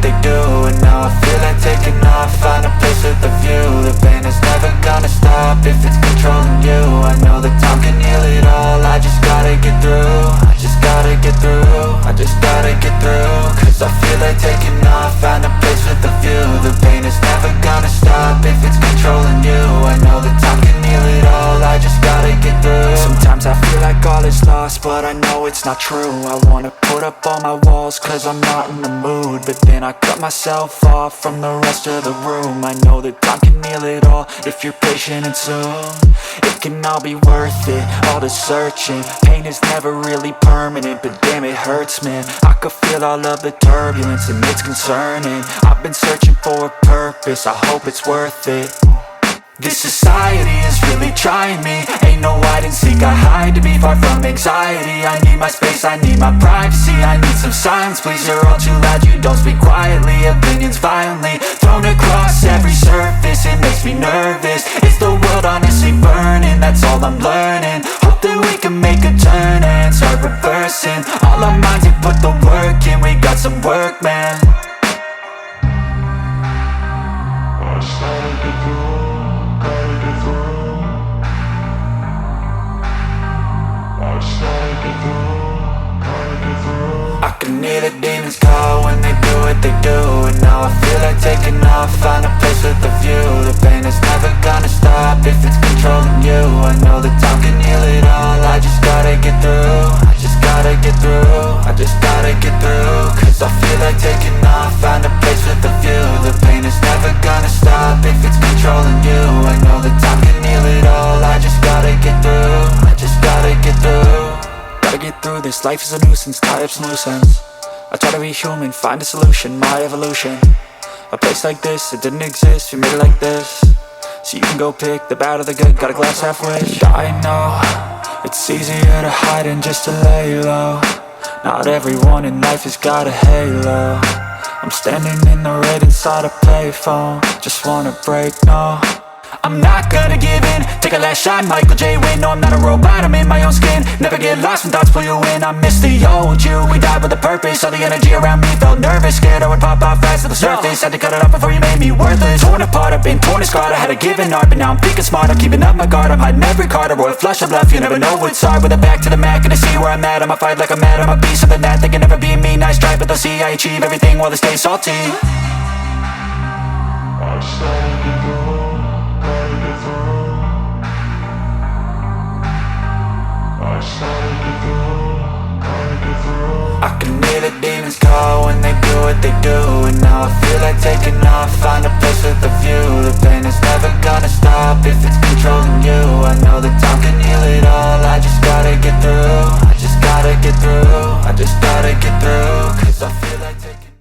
they do, and now I feel like taking off. Find a place with a view. The pain is never gonna stop if it's controlling you. I know that time can heal it all. I just gotta get through. I just gotta get through. I just gotta get through. Cause I feel like taking off. Find a place with a view. The pain is never gonna stop if it's controlling you. I know that time can heal it all. I just gotta get through. Sometimes I feel like all is lost, but I know it's not true. I wanna put up all my walls cause I'm not in the mood, but then I cut myself off from the rest of the room. I know that time can heal it all if you're patient and soon it can all be worth it, all the searching. Pain is never really permanent, but damn it hurts, man. I could feel all of the turbulence and it's concerning. I've been searching for a purpose, I hope it's worth it. This society is really trying me. Ain't no hide and seek, I hide to be far from anxiety. I need my space, I need my privacy. I need some silence, please, you're all too loud. You don't speak quietly, opinions violently thrown across every surface. It makes me nervous, is the world honestly burning? That's all I'm learning. Hope that we can make a turn and start reversing all our minds and put the work in. We got some work, man. I started to do. I can hear the demons call when they do what they do, and now I feel like taking off. Find a place with a view. The pain is never gonna stop if it's controlling you. I know that time can heal it all. I just gotta get through. I just gotta get through. I just gotta get through. Cause I feel like taking off. Find a place with a view. The pain is never gonna stop if it's controlling you. I know that time can heal it all. I just gotta get through. I just gotta get through. Gotta get through this, life is a nuisance, tie up some loose ends. I try to be human, find a solution, my evolution. A place like this, it didn't exist, we made it like this. So you can go pick the bad or the good, got a glass halfway. I know, it's easier to hide than just to lay low. Not everyone in life has got a halo. I'm standing in the red inside a payphone. Just wanna break, no, I'm not gonna give in. Take a last shot, Michael J. Win. No, I'm not a robot, I'm in my own skin. Never get lost when thoughts pull you in. I miss the old you, we died with a purpose. All the energy around me felt nervous, scared I would pop out fast to the surface. Had to cut it off before you made me worthless. Torn apart, I've been torn and scarred. I had a given art, but now I'm thinking smart. I'm keeping up my guard, I'm hiding every card. A royal flush of bluff, you never know what's hard. With a back to the mat, gonna see where I'm at. I'ma fight like I'm mad, I'ma be something that they can never be me. Nice try, but they'll see I achieve everything while they stay salty. I started to go. I can hear the demons call when they do what they do, and now I feel like taking off. Find a place with a view. The pain is never gonna stop if it's controlling you. I know that time can heal it all. I just gotta get through. I just gotta get through. I just gotta get through. Cause I feel like taking.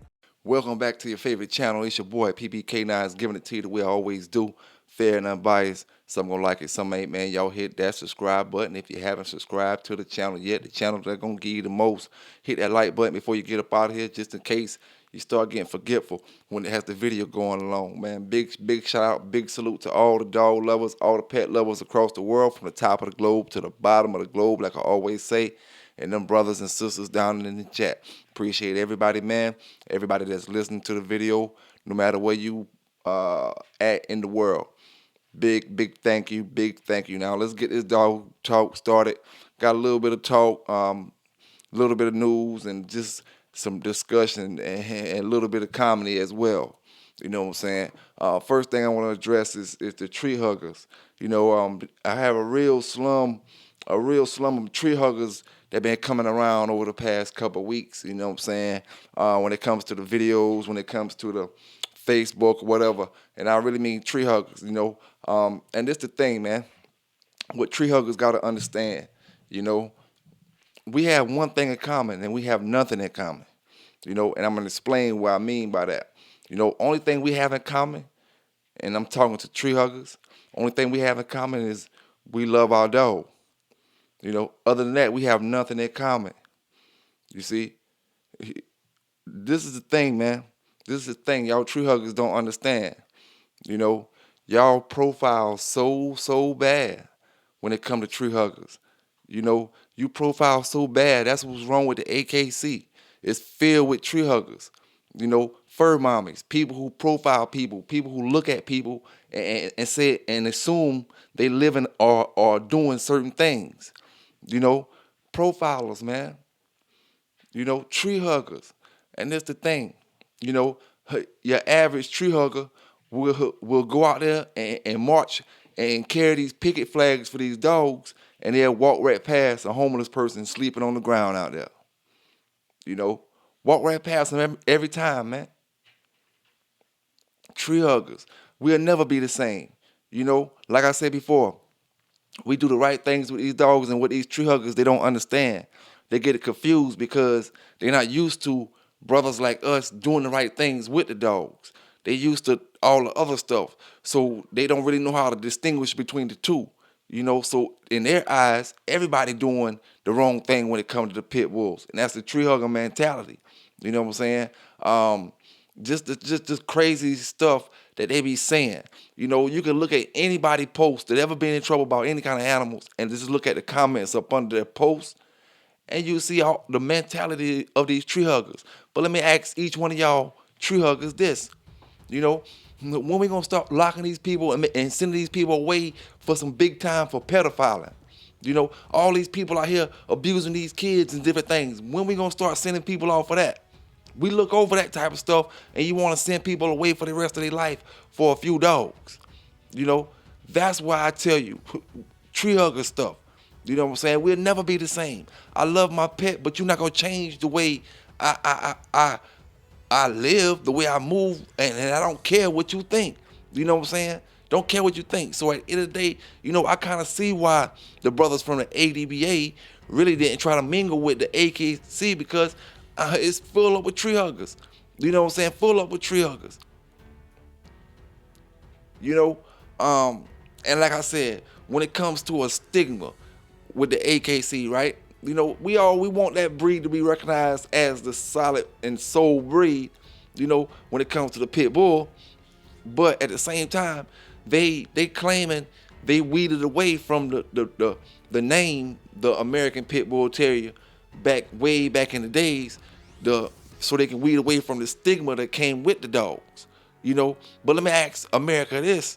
Welcome back to your favorite channel. It's your boy K9s, giving it to you the way I always do. Fair and unbiased. Some gonna like it, some ain't, man. Y'all hit that subscribe button if you haven't subscribed to the channel yet. The channel that's gonna give you the most. Hit that like button before you get up out of here, just in case you start getting forgetful when it has the video going along, man. Big shout out, big salute to all the dog lovers, all the pet lovers across the world, from the top of the globe to the bottom of the globe, like I always say. And them brothers and sisters down in the chat. Appreciate everybody, man. Everybody that's listening to the video, no matter where you at in the world. Big thank you, big thank you. Now let's get this dog talk started. Got a little bit of talk, a little bit of news, and just some discussion and a little bit of comedy as well. You know what I'm saying? First thing I want to address is the tree huggers. You know, I have a real slum of tree huggers that been coming around over the past couple of weeks. You know what I'm saying? When it comes to the videos, when it comes to the Facebook or whatever, and I really mean tree huggers, you know. And this the thing, man. What tree huggers got to understand, you know, we have one thing in common and we have nothing in common, you know, and I'm going to explain what I mean by that. You know, only thing we have in common, and I'm talking to tree huggers, only thing we have in common is we love our dog. You know, other than that, we have nothing in common. You see, this is the thing, man. This is the thing y'all tree huggers don't understand. You know, y'all profile so bad when it come to tree huggers. You know, you profile so bad. That's what's wrong with the AKC. It's filled with tree huggers. You know, fur mommies, people who profile people, people who look at people and say and assume they living or doing certain things. You know, profilers, man. You know, tree huggers. And that's the thing. You know, your average tree hugger will go out there and march and carry these picket flags for these dogs, and they'll walk right past a homeless person sleeping on the ground out there. You know, walk right past them every time, man. Tree huggers. We'll never be the same. You know, like I said before, we do the right things with these dogs, and with these tree huggers, they don't understand. They get it confused because they're not used to brothers like us doing the right things with the dogs. They used to all the other stuff. So they don't really know how to distinguish between the two. You know, so in their eyes, everybody doing the wrong thing when it comes to the pit bulls. And that's the tree hugger mentality. You know what I'm saying? Just crazy stuff that they be saying. You know, you can look at anybody post that ever been in trouble about any kind of animals and just look at the comments up under their posts, and you see all the mentality of these tree huggers. But let me ask each one of y'all tree huggers this. You know, when we gonna start locking these people and sending these people away for some big time for pedophiling? You know, all these people out here abusing these kids and different things. When we gonna start sending people off for that? We look over that type of stuff, and you want to send people away for the rest of their life for a few dogs. You know, that's why I tell you, tree hugger stuff. You know what I'm saying? We'll never be the same. I love my pet, but you're not gonna change the way I live, the way I move, and I don't care what you think. You know what I'm saying? Don't care what you think. So at the end of the day, you know, I kind of see why the brothers from the ADBA really didn't try to mingle with the AKC, because it's full up with tree huggers. You know what I'm saying? Full up with tree huggers. You know, and like I said, when it comes to a stigma with the AKC, right? You know, we want that breed to be recognized as the solid and soul breed, you know, when it comes to the pit bull. But at the same time, they claiming they weeded away from the name, the American Pit Bull Terrier, way back in the days, so they can weed away from the stigma that came with the dogs, you know. But let me ask America this,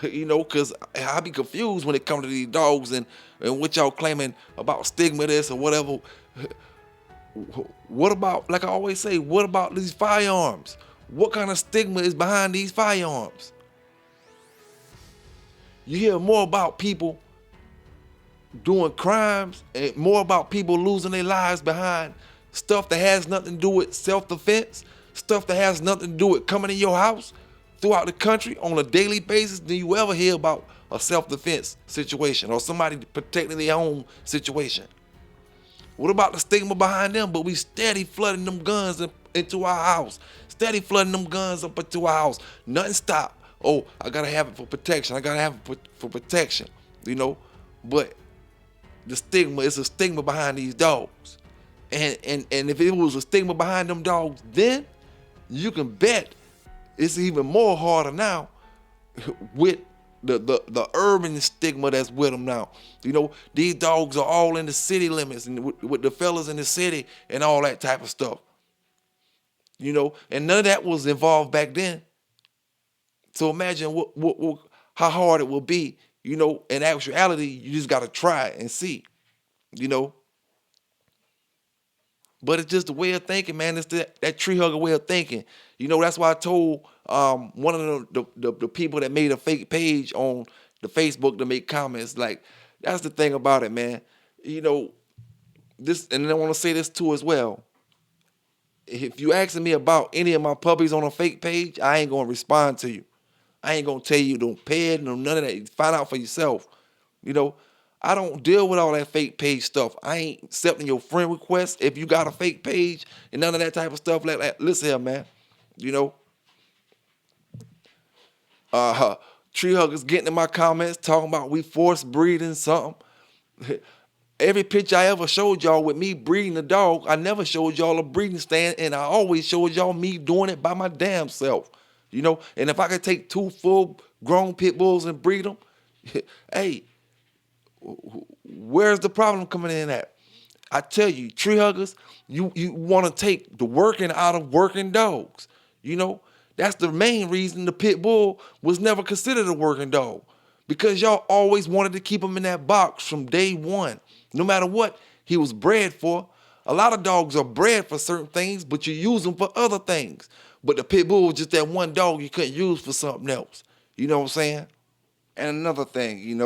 you know, because I be confused when it comes to these dogs and what y'all claiming about stigma this or whatever. What about, like I always say, what about these firearms? What kind of stigma is behind these firearms? You hear more about people doing crimes and more about people losing their lives behind stuff that has nothing to do with self-defense, stuff that has nothing to do with coming in your house throughout the country on a daily basis than you ever hear about a self-defense situation or somebody protecting their own situation. What about the stigma behind them? But we steady flooding them guns into our house. Steady flooding them guns up into our house. Nothing stop. Oh, I gotta have it for protection. I gotta have it for protection. You know? But the stigma is a stigma behind these dogs. And if it was a stigma behind them dogs then, you can bet it's even more harder now with the urban stigma that's with them now. You know, these dogs are all in the city limits and with the fellas in the city and all that type of stuff. You know, and none of that was involved back then. So imagine how hard it will be. You know, in actuality, you just got to try and see, you know. But it's just the way of thinking, man. It's that tree hugger way of thinking. You know, that's why I told one of the people that made a fake page on the Facebook to make comments. Like, that's the thing about it, man. You know, this, and I want to say this too as well. If you asking me about any of my puppies on a fake page, I ain't gonna respond to you. I ain't gonna tell you don't pay it, none of that. Find out for yourself. You know, I don't deal with all that fake page stuff. I ain't accepting your friend requests if you got a fake page and none of that type of stuff like that. Listen here, man. You know, tree huggers getting in my comments talking about we forced breeding something. Every picture I ever showed y'all with me breeding a dog, I never showed y'all a breeding stand, and I always showed y'all me doing it by my damn self. You know, and if I could take 2 full-grown pit bulls and breed them, hey, where's the problem coming in at? I tell you, tree huggers, you want to take the working out of working dogs. You know, that's the main reason the pit bull was never considered a working dog, because y'all always wanted to keep him in that box from day one, no matter what he was bred for. A lot of dogs are bred for certain things, but you use them for other things. But the pit bull was just that one dog you couldn't use for something else. You know what I'm saying? And another thing,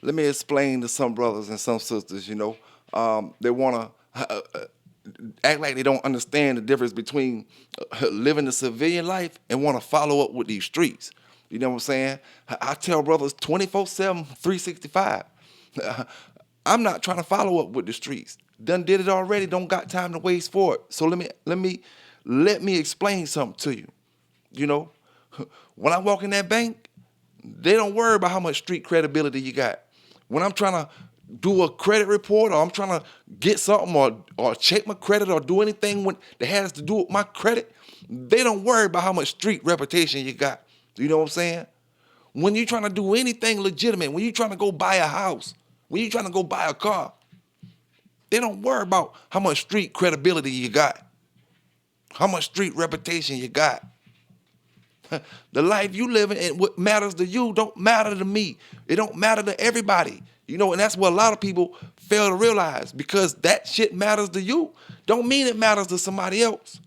let me explain to some brothers and some sisters, they want to act like they don't understand the difference between living the civilian life and want to follow up with these streets. You know what I'm saying? I tell brothers 24/7, 365. I'm not trying to follow up with the streets. Done did it already. Don't got time to waste for it. So let me explain something to you. You know, when I walk in that bank, they don't worry about how much street credibility you got. When I'm trying to do a credit report, or I'm trying to get something, or check my credit, or do anything that has to do with my credit, they don't worry about how much street reputation you got. You know what I'm saying? When you're trying to do anything legitimate, when you're trying to go buy a house, when you're trying to go buy a car, they don't worry about how much street credibility you got, how much street reputation you got. The life you live in and what matters to you don't matter to me. It don't matter to everybody. And that's what a lot of people fail to realize. Because that shit matters to you, don't mean it matters to somebody else.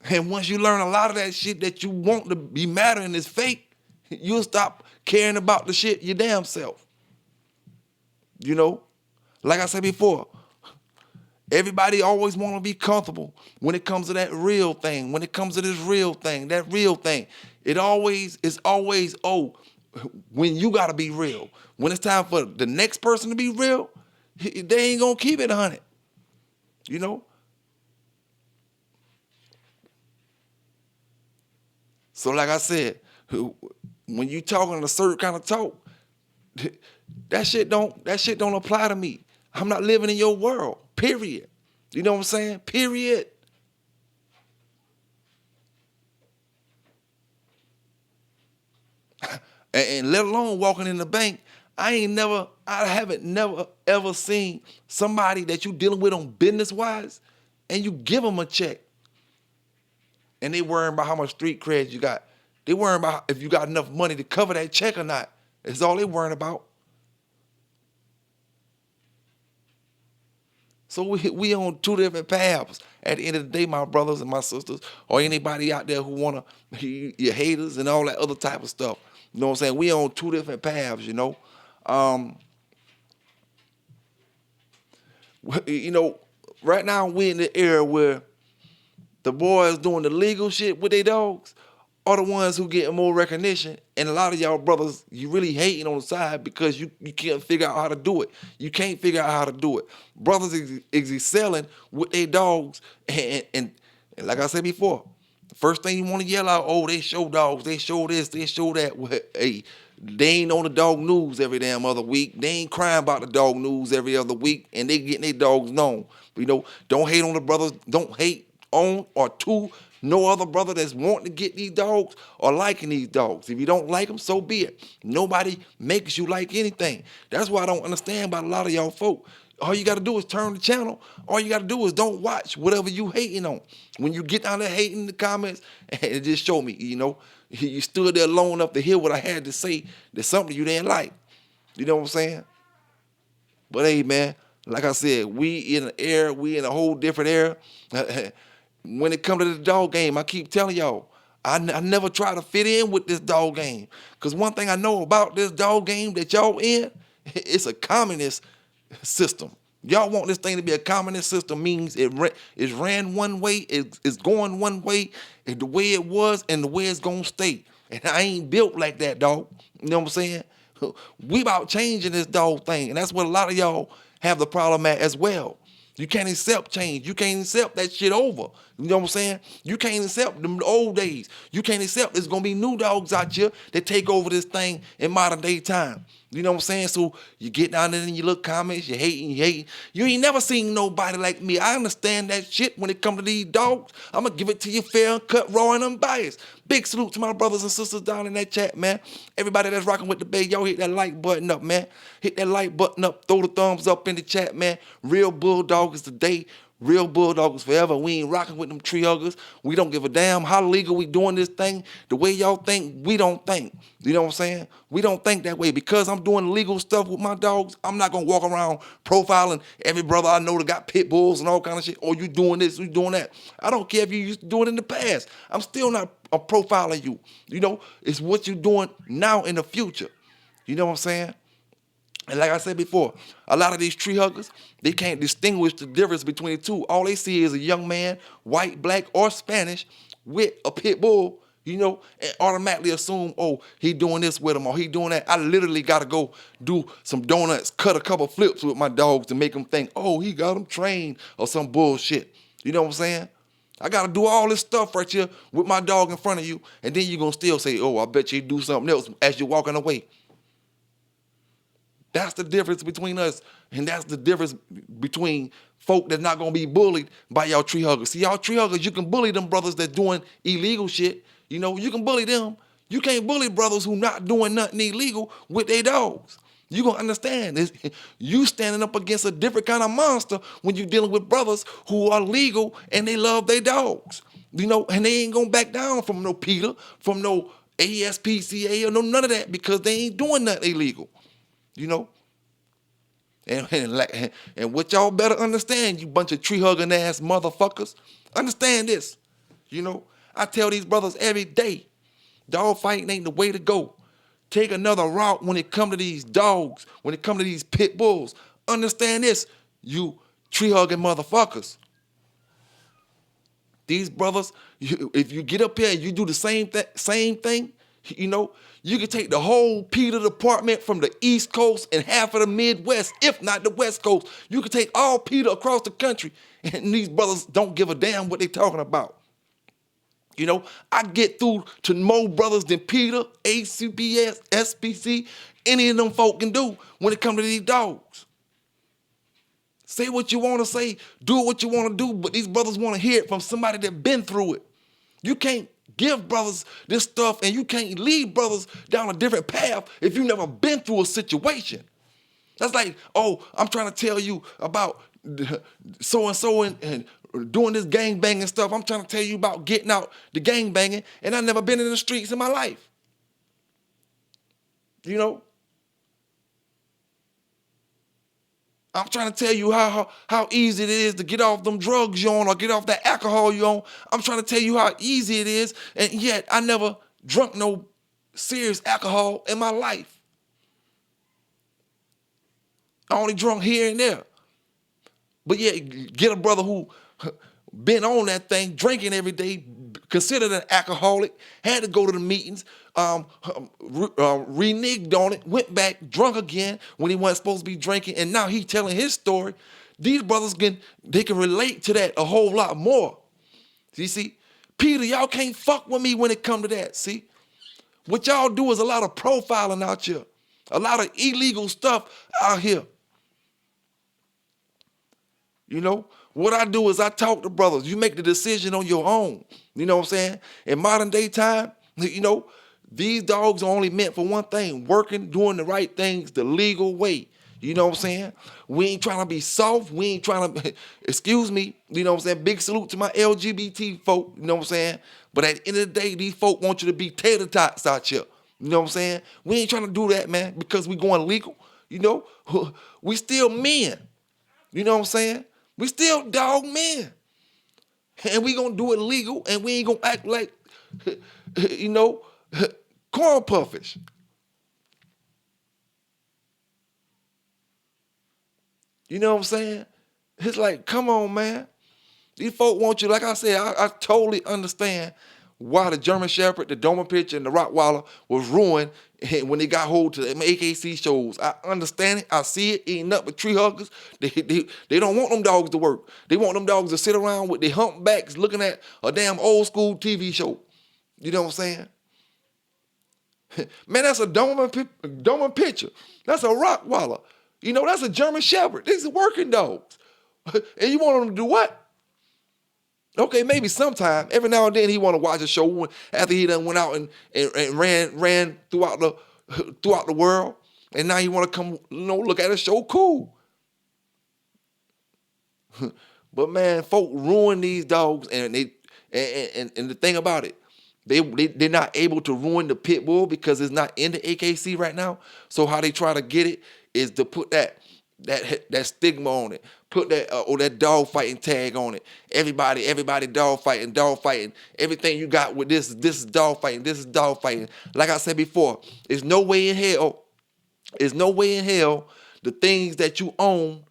And once you learn a lot of that shit that you want to be mattering is fake, you'll stop caring about the shit your damn self. Like I said before, everybody always want to be comfortable when it comes to that real thing. When it comes to this real thing, that real thing, it's always, when you got to be real. When it's time for the next person to be real, they ain't going to keep it 100. So like I said, when you talking a certain kind of talk, that shit don't apply to me. I'm not living in your world, period. You know what I'm saying? Period. And let alone walking in the bank, I haven't never ever seen somebody that you dealing with on business wise and you give them a check and they worrying about how much street cred you got. They worrying about if you got enough money to cover that check or not. That's all they worrying about. So we on two different paths. At the end of the day, my brothers and my sisters, or anybody out there who wanna your haters and all that other type of stuff. You know what I'm saying? We on two different paths, Right now we in the era where the boys doing the legal shit with their dogs are the ones who getting more recognition. And a lot of y'all brothers, you really hating on the side because you can't figure out how to do it. You can't figure out how to do it. Brothers is excelling with their dogs. And like I said before, the first thing you want to yell out, they show dogs, they show this, they show that. Well, hey, they ain't on the dog news every damn other week. They ain't crying about the dog news every other week. And they getting their dogs known. Don't hate on the brothers. Don't hate on or to no other brother that's wanting to get these dogs or liking these dogs. If you don't like them, so be it. Nobody makes you like anything. That's why I don't understand about a lot of y'all folk. All you got to do is turn the channel. All you got to do is don't watch whatever you hating on. When you get down there hating in the comments, and just show me, you stood there long enough to hear what I had to say. There's something you didn't like. You know what I'm saying? But hey, man, like I said, we in a whole different era. When it comes to the dog game, I keep telling y'all, I never try to fit in with this dog game. Because one thing I know about this dog game that y'all in, it's a communist system. Y'all want this thing to be a communist system means it's ran one way, it's going one way, and the way it was and the way it's going to stay. And I ain't built like that, dog. You know what I'm saying? We about changing this dog thing. And that's what a lot of y'all have the problem at as well. You can't accept change. You can't accept that shit over. You know what I'm saying? You can't accept the old days. You can't accept there's going to be new dogs out here that take over this thing in modern day time. You know what I'm saying? So you get down there and you look comments, you hating. You ain't never seen nobody like me. I understand that shit when it comes to these dogs. I'm going to give it to you fair, cut, raw, and unbiased. Big salute to my brothers and sisters down in that chat, man. Everybody that's rocking with the Bay, y'all hit that like button up, man. Hit that like button up. Throw the thumbs up in the chat, man. Real Bulldog is the day. Real bulldogs forever. We ain't rocking with them tree huggers. We don't give a damn how legal we doing this thing. The way y'all think, we don't think. You know what I'm saying? We don't think that way. Because I'm doing legal stuff with my dogs, I'm not gonna walk around profiling every brother I know that got pit bulls and all kind of shit. Oh, you doing this, you doing that. I don't care if you used to do it in the past. I'm still not profiling you. You know, it's what you're doing now in the future. You know what I'm saying? And like I said before, a lot of these tree huggers, they can't distinguish the difference between the two. All they see is a young man, white, black, or Spanish, with a pit bull, you know, and automatically assume, oh, he doing this with him or he doing that. I literally got to go do some donuts, cut a couple flips with my dogs to make them think, oh, he got them trained or some bullshit. You know what I'm saying? I got to do all this stuff right here with my dog in front of you, and then you're going to still say, oh, I bet you do something else as you're walking away. That's the difference between us, and that's the difference between folk that's not gonna be bullied by y'all tree huggers. See, y'all tree huggers, you can bully them brothers that doing illegal shit. You know, you can bully them. You can't bully brothers who not doing nothing illegal with their dogs. You gonna understand this? You standing up against a different kind of monster when you dealing with brothers who are legal and they love their dogs. You know, and they ain't gonna back down from no PETA, from no ASPCA or no none of that because they ain't doing nothing illegal. You know, and what y'all better understand, you bunch of tree hugging ass motherfuckers. Understand this. You know, I tell these brothers every day, dog fighting ain't the way to go. Take another route when it come to these dogs, when it come to these pit bulls. Understand this, you tree hugging motherfuckers. These brothers, if you get up here and you do the same thing, you know, you can take the whole PETA department from the East Coast and half of the Midwest, if not the West Coast. You can take all PETA across the country, and these brothers don't give a damn what they talking about. You know, I get through to more brothers than PETA, ACPS, SPC, any of them folk can do when it comes to these dogs. Say what you want to say, do what you want to do, but these brothers want to hear it from somebody that been through it. You can't give brothers this stuff, and you can't lead brothers down a different path if you've never been through a situation. That's like, oh, I'm trying to tell you about so-and-so and doing this gang banging stuff. I'm trying to tell you about getting out the gang banging, and I've never been in the streets in my life. You know? I'm trying to tell you how easy it is to get off them drugs you on or get off that alcohol you on. I'm trying to tell you how easy it is, and yet I never drunk no serious alcohol in my life. I only drunk here and there. But yeah, get a brother who been on that thing, drinking every day, considered an alcoholic, had to go to the meetings, reneged on it, went back, drunk again when he wasn't supposed to be drinking, and now he telling his story. These brothers can relate to that a whole lot more. You see, PETA, y'all can't fuck with me when it come to that, see? What y'all do is a lot of profiling out here, a lot of illegal stuff out here. You know, what I do is I talk to brothers. You make the decision on your own. You know what I'm saying? In modern day time, you know, these dogs are only meant for one thing, working, doing the right things the legal way. You know what I'm saying? We ain't trying to be soft. We ain't trying to, excuse me, you know what I'm saying? Big salute to my LGBT folk, you know what I'm saying? But at the end of the day, these folk want you to be tater tots out here. You know what I'm saying? We ain't trying to do that, man, because we going legal. You know, we still men. You know what I'm saying? We still dog men. And we gonna do it legal, and we ain't gonna act like, you know, corn puffish. You know what I'm saying? It's like, come on, man. These folk want you, like I said, I totally understand why the German Shepherd, the Doberman Pinscher, and the Rottweiler was ruined when they got hold to them AKC shows. I understand it. I see it. Ain't nothing but tree huggers. They don't want them dogs to work. They want them dogs to sit around with their humpbacks looking at a damn old school TV show. You know what I'm saying? Man, that's a Doberman Pinscher. That's a Rottweiler. You know, that's a German Shepherd. These are working dogs. And you want them to do what? Okay, maybe sometime, every now and then he want to watch a show after he done went out and ran throughout the world, and now he want to come, you know, look at a show, cool. But man, folk ruin these dogs, and and the thing about it, they're not able to ruin the pit bull because it's not in the AKC right now. So how they try to get it is to put that stigma on it, put that or that dog fighting tag on it. Everybody dog fighting. Everything you got with this is dog fighting. This is dog fighting. Like I said before, there's no way in hell. There's no way in hell the things that you own,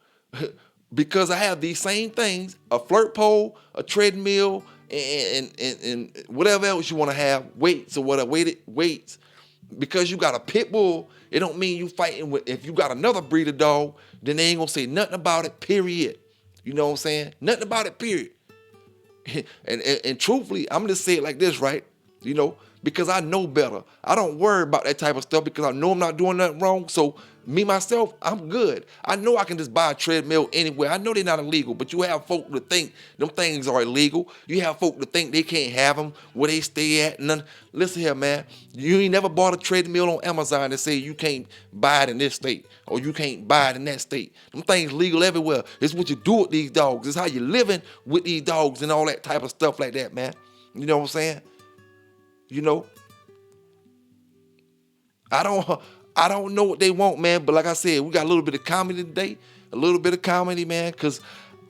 because I have these same things, a flirt pole, a treadmill, and whatever else you want to have, weights or whatever, weights. Because you got a pit bull, it don't mean you fighting with, if you got another breed of dog, then they ain't gonna say nothing about it, period. You know what I'm saying? Nothing about it, period. And truthfully, I'm just saying it like this, right? You know, because I know better. I don't worry about that type of stuff because I know I'm not doing nothing wrong. So me, myself, I'm good. I know I can just buy a treadmill anywhere. I know they're not illegal, but you have folk to think them things are illegal. You have folk to think they can't have them where they stay at. None. Listen here, man. You ain't never bought a treadmill on Amazon that say you can't buy it in this state or you can't buy it in that state. Them things legal everywhere. It's what you do with these dogs. It's how you living with these dogs and all that type of stuff like that, man. You know what I'm saying? You know, I don't know what they want, man. But like I said, we got a little bit of comedy today, a little bit of comedy, man. Cause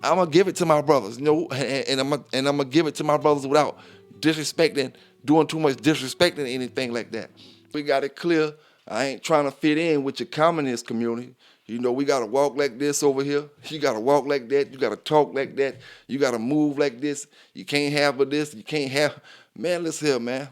I'm gonna give it to my brothers, you know, and I'm gonna give it to my brothers without disrespecting, doing too much disrespecting anything like that. We got it clear. I ain't trying to fit in with your communist community. You know, we gotta walk like this over here. You gotta walk like that. You gotta talk like that. You gotta move like this. You can't have this. You can't have. Man, listen here, man.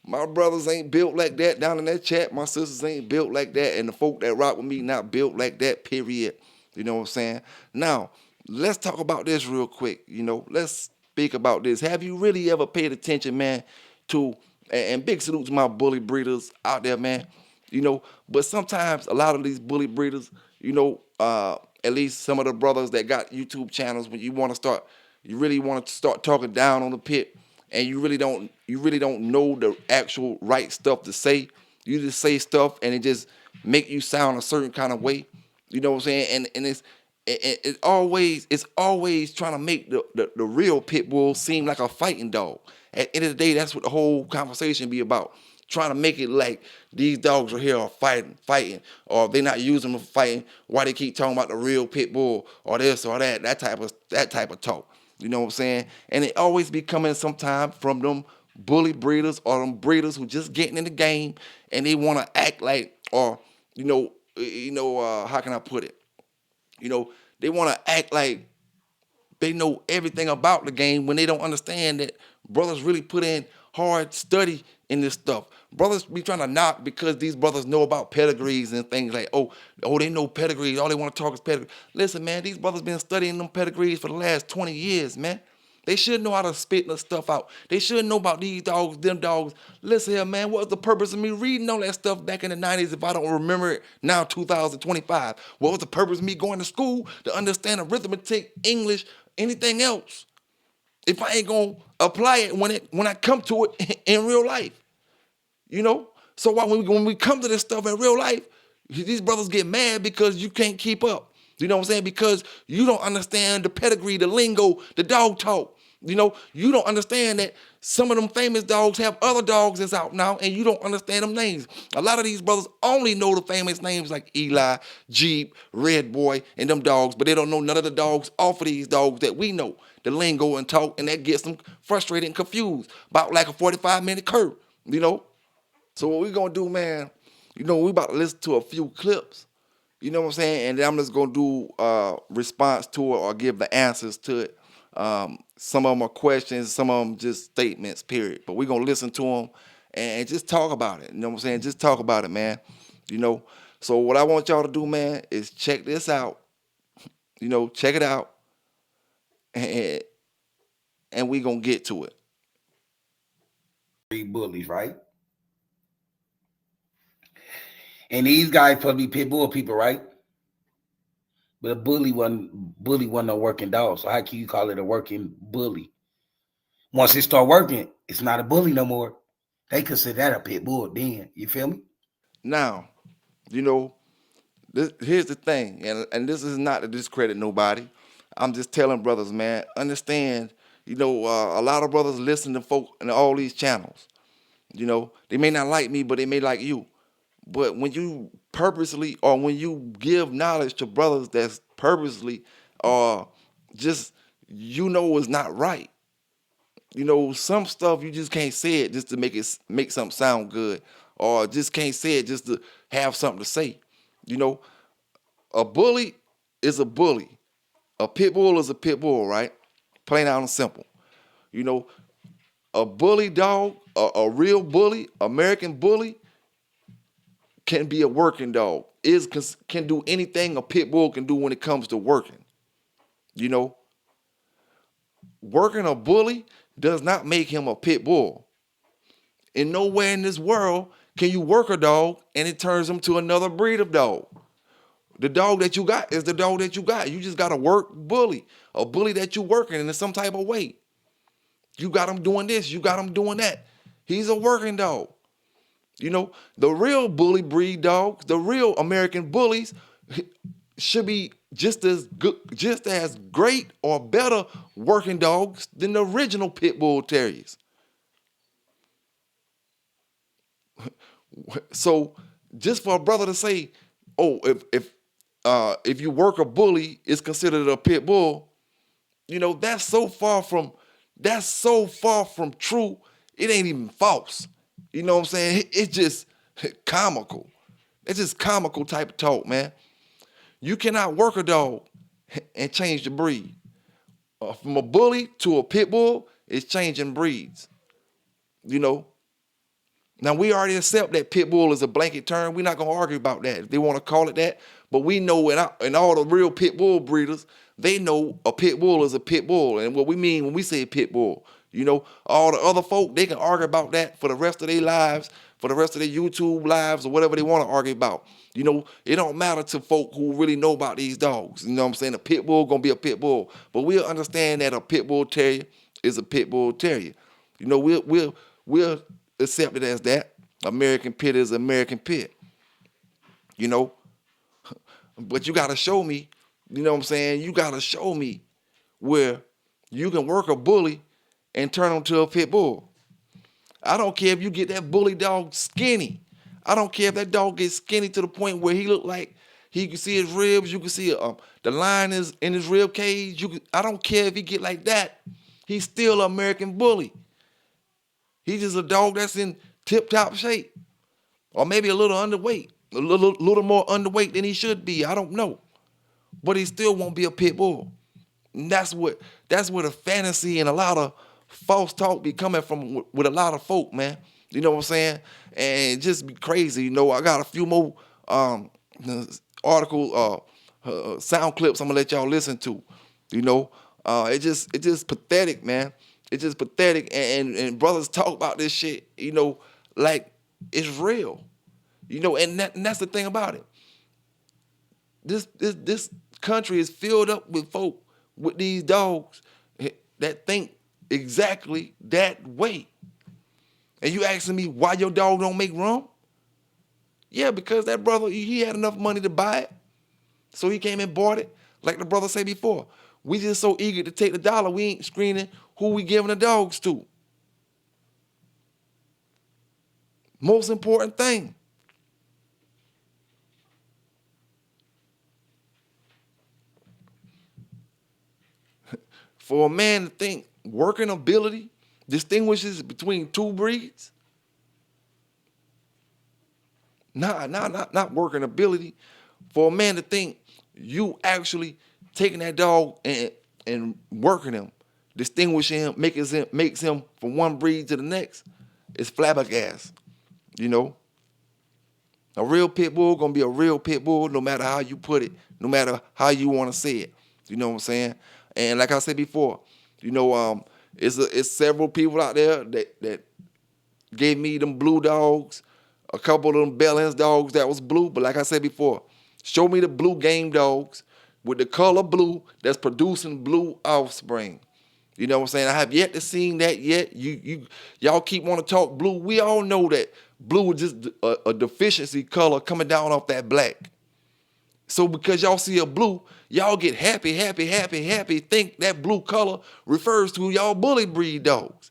My brothers ain't built like that down in that chat. My sisters ain't built like that. And the folk that rock with me not built like that, period. You know what I'm saying? Now, let's talk about this real quick. You know, let's speak about this. Have you really ever paid attention, man, to, and big salute to my bully breeders out there, man. You know, but sometimes a lot of these bully breeders, you know, at least some of the brothers that got YouTube channels, when you really want to start talking down on the pit, and you really don't know the actual right stuff to say. You just say stuff and it just make you sound a certain kind of way. You know what I'm saying? And it's always trying to make the real pit bull seem like a fighting dog. At the end of the day, that's what the whole conversation be about. Trying to make it like these dogs are here are fighting, or they're not using them for fighting. Why they keep talking about the real pit bull or this or that type of talk. You know what I'm saying? And it always be coming sometime from them bully breeders or them breeders who just getting in the game and they want to act like, or how can I put it? You know, they want to act like they know everything about the game when they don't understand that brothers really put in hard study in this stuff. Brothers be trying to knock because these brothers know about pedigrees and things like, oh, they know pedigrees. All they want to talk is pedigree. Listen, man, these brothers been studying them pedigrees for the last 20 years, man. They should know how to spit the stuff out. They should know about these dogs, them dogs. Listen here, man, what was the purpose of me reading all that stuff back in the 90s if I don't remember it now, 2025? What was the purpose of me going to school to understand arithmetic, English, anything else, if I ain't gonna apply it when I come to it in real life? You know? So when we come to this stuff in real life, these brothers get mad because you can't keep up. You know what I'm saying? Because you don't understand the pedigree, the lingo, the dog talk. You know, you don't understand that some of them famous dogs have other dogs that's out now, and you don't understand them names. A lot of these brothers only know the famous names like Eli, Jeep, Red Boy, and them dogs, but they don't know none of the dogs off of these dogs that we know, the lingo and talk, and that gets them frustrated and confused about like a 45-minute curve, you know? So what we gonna do, man, you know, we about to listen to a few clips, you know what I'm saying? And then I'm just gonna do response to it or give the answers to it. Some of them are questions, some of them just statements, period. But we're gonna listen to them and just talk about it. You know what I'm saying? Just talk about it, man. You know? So what I want y'all to do, man, is check this out. You know, check it out. And we gonna get to it. Bullies, right? And these guys supposed to be pit bull people, right? But a bully wasn't a working dog. So how can you call it a working bully? Once it start working, it's not a bully no more. They consider that a pit bull then. You feel me? Now, you know, here's the thing, and this is not to discredit nobody. I'm just telling brothers, man, understand, a lot of brothers listen to folk in all these channels. They may not like me, but they may like you. But when you purposely, or when you give knowledge to brothers that's purposely, or just, is not right. Some stuff you just can't say it just to make something sound good, or just can't say it just to have something to say. You know, a bully is a bully. A pit bull is a pit bull, right? Plain out and simple. You know, a bully dog, a real bully, American bully, can be a working dog. Can do anything a pit bull can do when it comes to working. You know, working a bully does not make him a pit bull. And nowhere in this world can you work a dog and it turns him to another breed of dog. The dog that you got is the dog that you got. You just got to work bully, a bully that you working in some type of way. You got him doing this, you got him doing that. He's a working dog. The real bully breed dogs, the real American bullies, should be just as good, just as great or better working dogs than the original pit bull terriers. So just for a brother to say, oh, if you work a bully, it's considered a pit bull, that's so far from true. It ain't even false. You know what I'm saying? It's just comical. It's just comical type of talk, man. You cannot work a dog and change the breed. From a bully to a pit bull, it's changing breeds. Now, we already accept that pit bull is a blanket term. We're not going to argue about that if they want to call it that. But we know, and all the real pit bull breeders, they know a pit bull is a pit bull. And what we mean when we say pit bull, all the other folk, they can argue about that for the rest of their lives, for the rest of their YouTube lives, or whatever they want to argue about. It don't matter to folk who really know about these dogs. You know what I'm saying? A pit bull going to be a pit bull. But we'll understand that a pit bull terrier is a pit bull terrier. We'll accept it as that. American pit is American pit. But you got to show me, you know what I'm saying? You got to show me where you can work a bully and turn him to a pit bull. I don't care if you get that bully dog skinny. I don't care if that dog gets skinny to the point where he look like he can see his ribs. You can see the line is in his rib cage. I don't care if he get like that. He's still an American bully. He's just a dog that's in tip-top shape, or maybe a little underweight, a little more underweight than he should be. I don't know, but he still won't be a pit bull. And that's where the fantasy and a lot of false talk be coming from with a lot of folk, man. You know what I'm saying? And it just be crazy. I got a few more articles, sound clips I'm gonna let y'all listen to. It just pathetic, man. It's just pathetic, and brothers talk about this shit, like it's real, and that's the thing about it. This country is filled up with folk with these dogs that think exactly that way. And you asking me why your dog don't make rum? Yeah, because that brother, he had enough money to buy it, so he came and bought it. Like the brother said before, we just so eager to take the dollar, we ain't screening who we giving the dogs to. Most important thing. For a man to think working ability distinguishes between two breeds. Not working ability. For a man to think you actually taking that dog and working him, distinguishing him, makes him from one breed to the next, is flabbergasted. A real pit bull gonna be a real pit bull, no matter how you put it, no matter how you want to say it. You know what I'm saying? And like I said before, it's several people out there that gave me them blue dogs, a couple of them Bell-Hens dogs that was blue. But like I said before, show me the blue game dogs with the color blue that's producing blue offspring. You know what I'm saying? I have yet to see that yet. Y'all keep want to talk blue. We all know that blue is just a deficiency color coming down off that black. So because y'all see a blue, y'all get happy, happy, happy, happy, think that blue color refers to y'all bully breed dogs.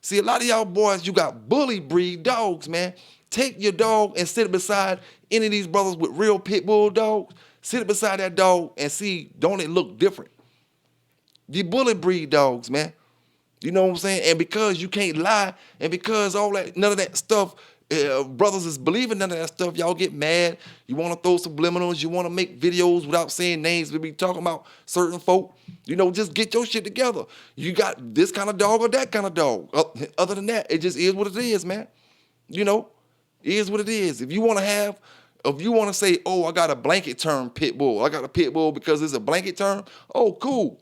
See, a lot of y'all boys, you got bully breed dogs, man. Take your dog and sit it beside any of these brothers with real pit bull dogs. Sit it beside that dog and see, don't it look different? The bully breed dogs, man. You know what I'm saying? And because you can't lie, and because all that, none of that stuff, brothers is believing none of that stuff, y'all get mad. You want to throw subliminals. You want to make videos without saying names. We be talking about certain folk. You know, just get your shit together. You got this kind of dog or that kind of dog. Other than that, it just is what it is, man. You know, it is what it is. If you want to say, oh, I got a blanket term pit bull. I got a pit bull because it's a blanket term. Oh, cool.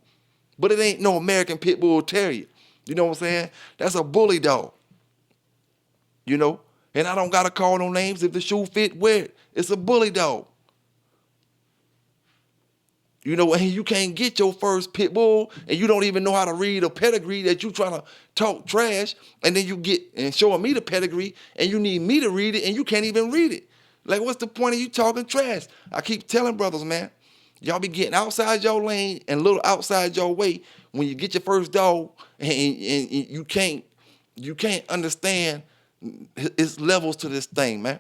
But it ain't no American pit bull terrier. You know what I'm saying? That's a bully dog. You know? And I don't got to call no names. If the shoe fit, wear it. It's a bully dog. You know, and you can't get your first pit bull and you don't even know how to read a pedigree that you trying to talk trash, and then you get and showing me the pedigree and you need me to read it and you can't even read it. Like, what's the point of you talking trash? I keep telling brothers, man, y'all be getting outside your lane and a little outside your way when you get your first dog, and you can't understand. It's levels to this thing, man.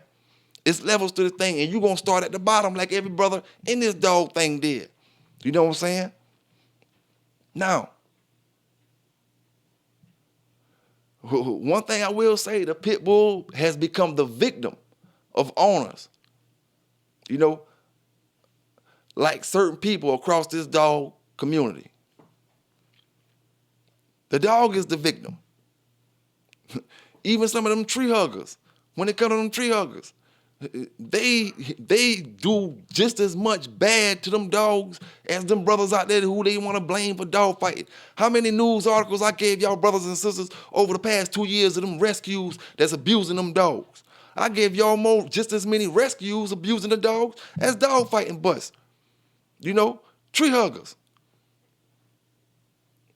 It's levels to this thing, and you gonna start at the bottom like every brother in this dog thing did. You know what I'm saying? Now, one thing I will say, the pit bull has become the victim of owners. You know, like certain people across this dog community. The dog is the victim. Even some of them tree huggers, when it comes to them tree huggers, they do just as much bad to them dogs as them brothers out there who they want to blame for dog fighting. How many news articles I gave y'all brothers and sisters over the past 2 years of them rescues that's abusing them dogs? I gave y'all just as many rescues abusing the dogs as dog fighting busts. You know, tree huggers.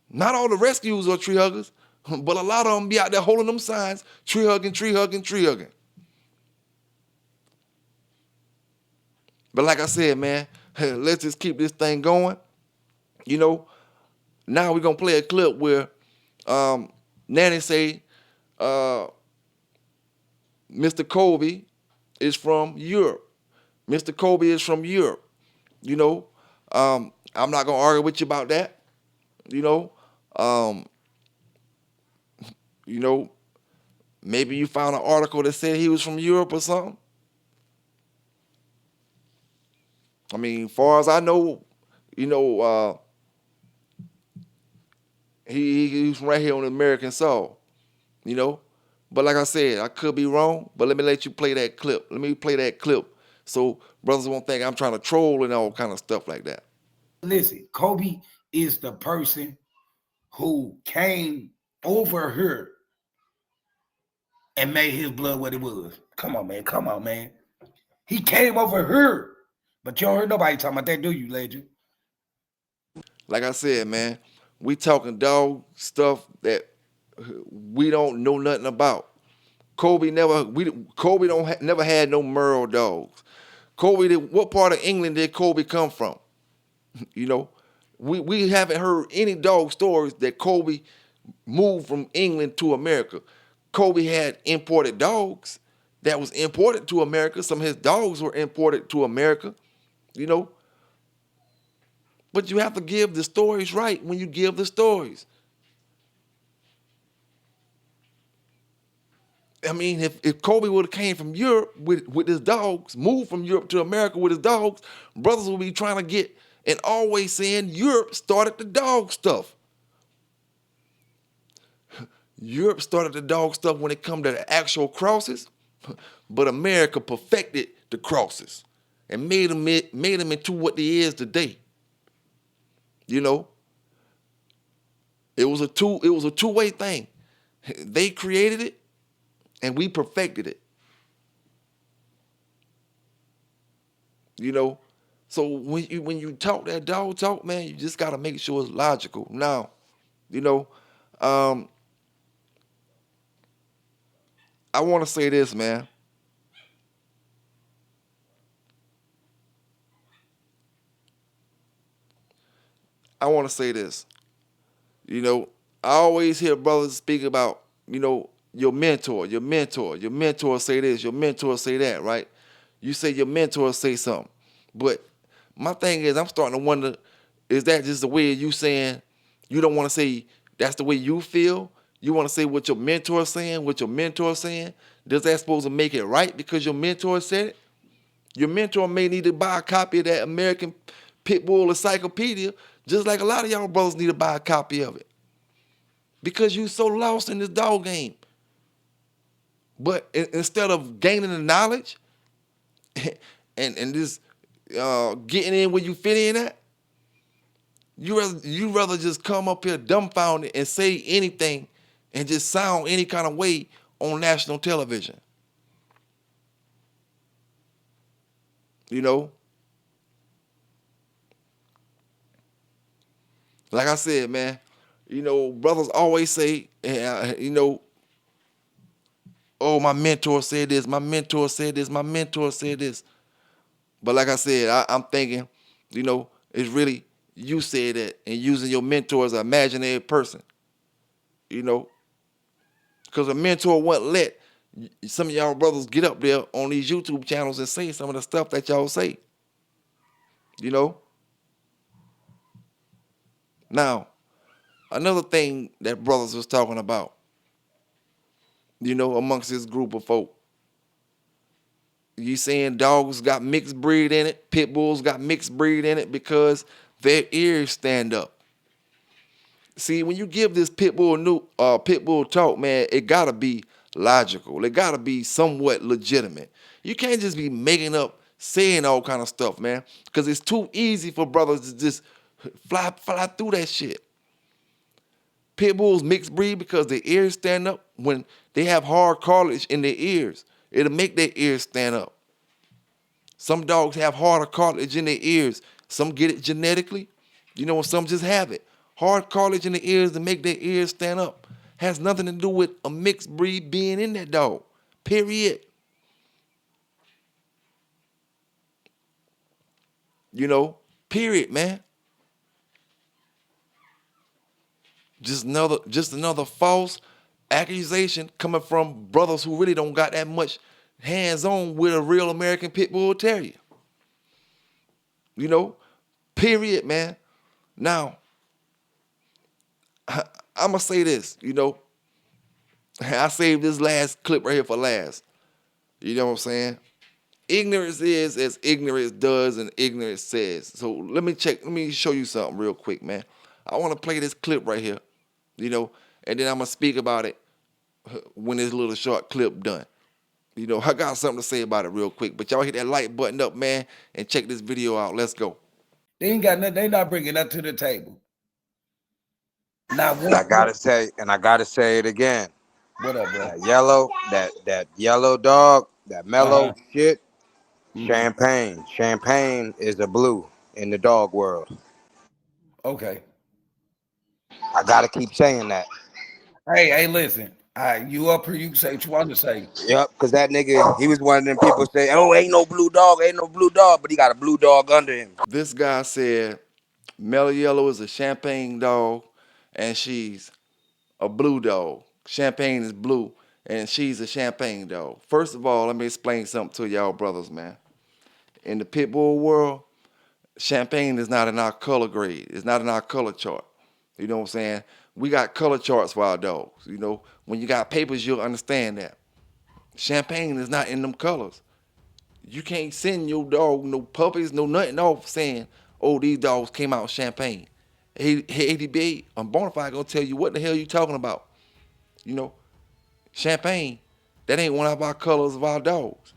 Not all the rescues are tree huggers, but a lot of them be out there holding them signs, tree hugging, tree hugging, tree hugging. But like I said, man, let's just keep this thing going. You know, now we're going to play a clip where Nanny say Mr. Kobe is from Europe. Mr. Kobe is from Europe. You know, I'm not going to argue with you about that. You know, maybe you found an article that said he was from Europe or something. I mean, far as I know, you know, he's from right here on the American soil, you know. But like I said, I could be wrong, but let me let you play that clip. Let me play that clip so brothers won't think I'm trying to troll and all kind of stuff like that. Listen, Kobe is the person who came over here and made his blood what it was. Come on, man. Come on, man. He came over here. But you don't hear nobody talking about that, do you, legend? Like I said, man, we talking dog stuff that we don't know nothing about. Kobe never had no Merle dogs. What part of England did Kobe come from? You know, we haven't heard any dog stories that Kobe moved from England to America. Kobe had imported dogs that was imported to America. Some of his dogs were imported to America, you know. But you have to give the stories right when you give the stories. I mean, if Kobe would have came from Europe with his dogs, moved from Europe to America with his dogs, brothers would be trying to get and always saying Europe started the dog stuff. Europe started the dog stuff when it come to the actual crosses, but America perfected the crosses and made them into what they is today. You know, it was a two-way thing. They created it, and we perfected it. You know, so when you talk that dog talk, man, you just gotta make sure it's logical. Now, you know, I want to say this, man. I want to say this. You know, I always hear brothers speak about, your mentor, your mentor. Your mentor say this, your mentor say that, right? You say your mentor say something. But my thing is, I'm starting to wonder, is that just the way you saying, you don't want to say that's the way you feel? You want to say what your mentor saying, what your mentor saying? Does that supposed to make it right because your mentor said it? Your mentor may need to buy a copy of that American Pitbull encyclopedia, just like a lot of y'all brothers need to buy a copy of it. Because you so lost in this dog game. But instead of gaining the knowledge and just getting in where you fit in at, you rather just come up here dumbfounded and say anything and just sound any kind of way on national television. You know? Like I said, man, brothers always say, oh, my mentor said this, my mentor said this, my mentor said this. But like I said, I'm thinking, it's really you said that and using your mentor as an imaginary person, because a mentor won't let some of y'all brothers get up there on these YouTube channels and say some of the stuff that y'all say, Now, another thing that brothers was talking about, amongst this group of folk, you saying dogs got mixed breed in it, pit bulls got mixed breed in it because their ears stand up. See, when you give this pit bull talk, man, it gotta be logical. It gotta be somewhat legitimate. You can't just be making up, saying all kind of stuff, man, because it's too easy for brothers to just fly through that shit. Pit bulls mixed breed because their ears stand up when they have hard cartilage in their ears. It'll make their ears stand up. Some dogs have harder cartilage in their ears. Some get it genetically, and some just have it. Hard cartilage in the ears to make their ears stand up has nothing to do with a mixed breed being in that dog. Period. Period, man. Just another false accusation coming from brothers who really don't got that much hands-on with a real American Pit Bull Terrier. Period, man. Now, I'm going to say this, I saved this last clip right here for last. You know what I'm saying? Ignorance is as ignorance does and ignorance says. So let me show you something real quick, man. I want to play this clip right here, and then I'm going to speak about it when this little short clip done. I got something to say about it real quick, but y'all hit that like button up, man, and check this video out. Let's go. They ain't got nothing. They not bringing nothing to the table. Not one. And I gotta say it again. What up, bro? That yellow dog, that mellow shit. Mm-hmm. Champagne is a blue in the dog world. Okay. I gotta keep saying that. Hey, listen. You up here? You can say what you want to say. Yep, because that nigga, he was one of them people say, "Oh, ain't no blue dog, but he got a blue dog under him." This guy said Mellow Yellow is a champagne dog, and she's a blue dog. Champagne is blue, and she's a champagne dog. First of all, let me explain something to y'all brothers, man. In the pit bull world, champagne is not in our color grade. It's not in our color chart. You know what I'm saying? We got color charts for our dogs. When you got papers, you'll understand that. Champagne is not in them colors. You can't send your dog no puppies, no nothing off saying, oh, these dogs came out champagne. ADB, I'm Bonafide gonna tell you what the hell you talking about. Champagne, that ain't one of our colors of our dogs.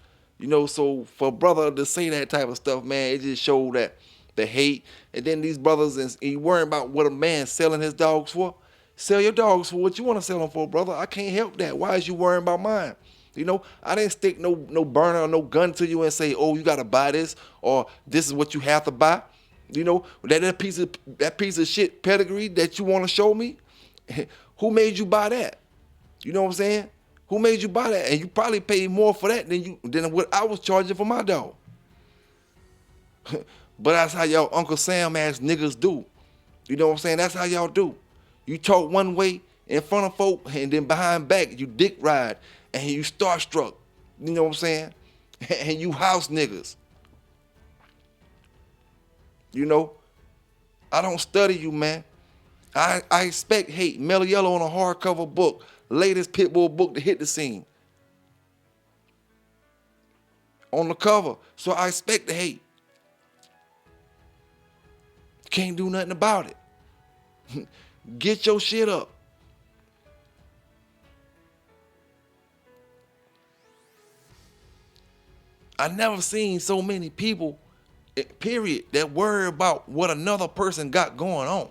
So for a brother to say that type of stuff, man, it just showed that the hate. And then these brothers, and you worrying about what a man selling his dogs for. Sell your dogs for what you want to sell them for, brother. I can't help that. Why is you worrying about mine? I didn't stick no burner or no gun to you and say, oh, you gotta buy this or this is what you have to buy. That piece of shit pedigree that you want to show me. Who made you buy that? You know what I'm saying? Who made you buy that? And you probably paid more for that than what I was charging for my dog. But that's how y'all Uncle Sam ass niggas do. You know what I'm saying? That's how y'all do. You talk one way in front of folk, and then behind back, you dick ride, and you starstruck. You know what I'm saying? And you house niggas. You know? I don't study you, man. I expect hate. Mellow Yellow on a hardcover book. Latest Pitbull book to hit the scene. On the cover. So I expect the hate. Can't do nothing about it. Get your shit up. I never seen so many people, period, that worry about what another person got going on.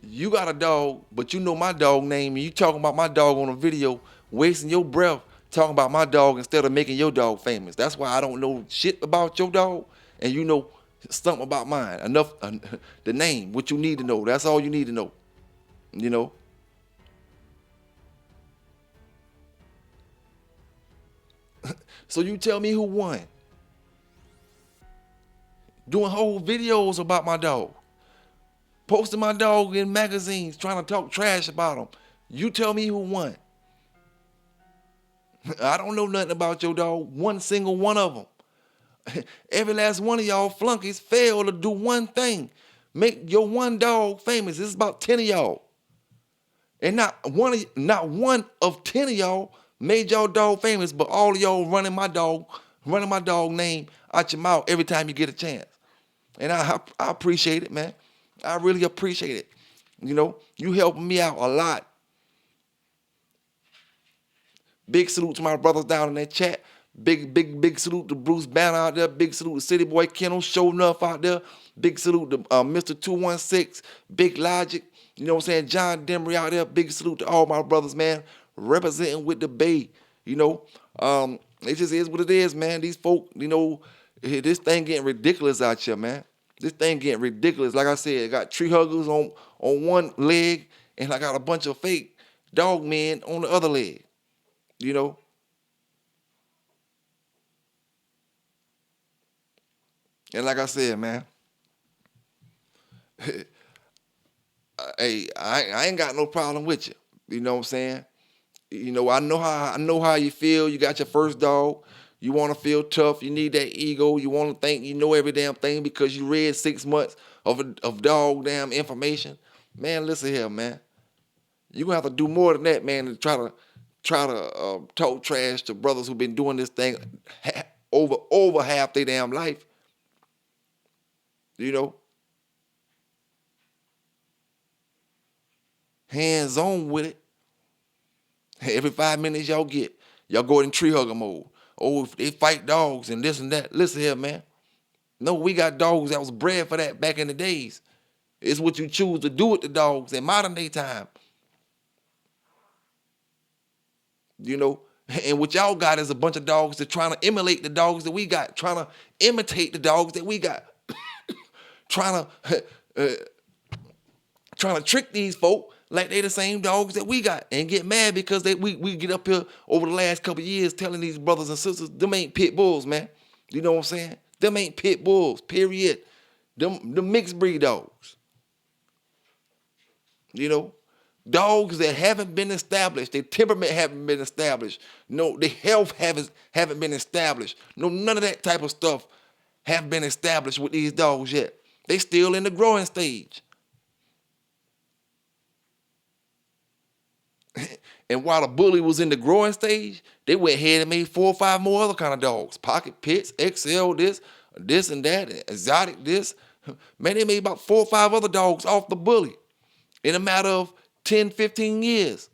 You got a dog, but you know my dog name, and you talking about my dog on a video, wasting your breath talking about my dog instead of making your dog famous. That's why I don't know shit about your dog, and you know something about mine. Enough, the name, what you need to know. That's all you need to know. You know. So you tell me who won. Doing whole videos about my dog. Posting my dog in magazines, trying to talk trash about him. You tell me who won. I don't know nothing about your dog. One single one of them. Every last one of y'all flunkies failed to do one thing. Make your one dog famous. This is about 10 of y'all. And not one of 10 of y'all made y'all dog famous, but all of y'all running my dog name out your mouth every time you get a chance. And I appreciate it, man. I really appreciate it. You know, you helping me out a lot. Big salute to my brothers down in that chat. Big salute to Bruce Banner out there. Big salute to City Boy Kennel, Show Enough out there. Big salute to Mr. 216, Big Logic. You know what I'm saying? John Demery out there. Big salute to all my brothers, man. Representing with the Bay. You know, it just is what it is, man. These folk, you know, this thing getting ridiculous out here, man. This thing getting ridiculous. Like I said, I got tree huggers on one leg, and I got a bunch of fake dog men on the other leg. You know? And like I said, man, hey, I ain't got no problem with you. You know what I'm saying? You know, I know how you feel. You got your first dog. You want to feel tough. You need that ego. You want to think you know every damn thing because you read 6 months of dog damn information. Man, listen here, man. You're gonna have to do more than that, man, to try to talk trash to brothers who've been doing this thing over half their damn life. You know? Hands on with it. Every 5 minutes y'all go in tree hugger mode. Oh, if they fight dogs and this and that. Listen here, man. No, we got dogs that was bred for that back in the days. It's what you choose to do with the dogs in modern day time. You know? And what y'all got is a bunch of dogs that trying to emulate the dogs that we got. Trying to imitate the dogs that we got. trying to trick these folk like they the same dogs that we got and get mad because we get up here over the last couple of years telling these brothers and sisters, them ain't pit bulls, man. You know what I'm saying? Them ain't pit bulls, period. Them mixed breed dogs. You know? Dogs that haven't been established, their temperament haven't been established. No, their health haven't been established. No, none of that type of stuff have been established with these dogs yet. They still in the growing stage. And while the bully was in the growing stage, they went ahead and made 4 or 5 more other kind of dogs. Pocket pits, XL this and that, exotic this. Man, they made about 4 or 5 other dogs off the bully in a matter of 10, 15 years.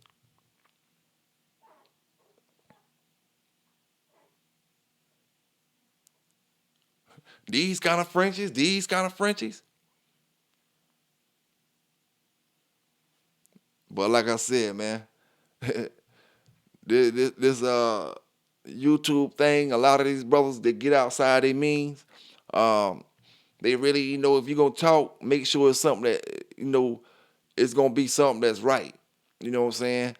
These kind of Frenchies. But like I said, man, this YouTube thing, a lot of these brothers that get outside their means, they really, you know, if you're gonna talk, make sure it's something that, you know, it's gonna be something that's right. You know what I'm saying?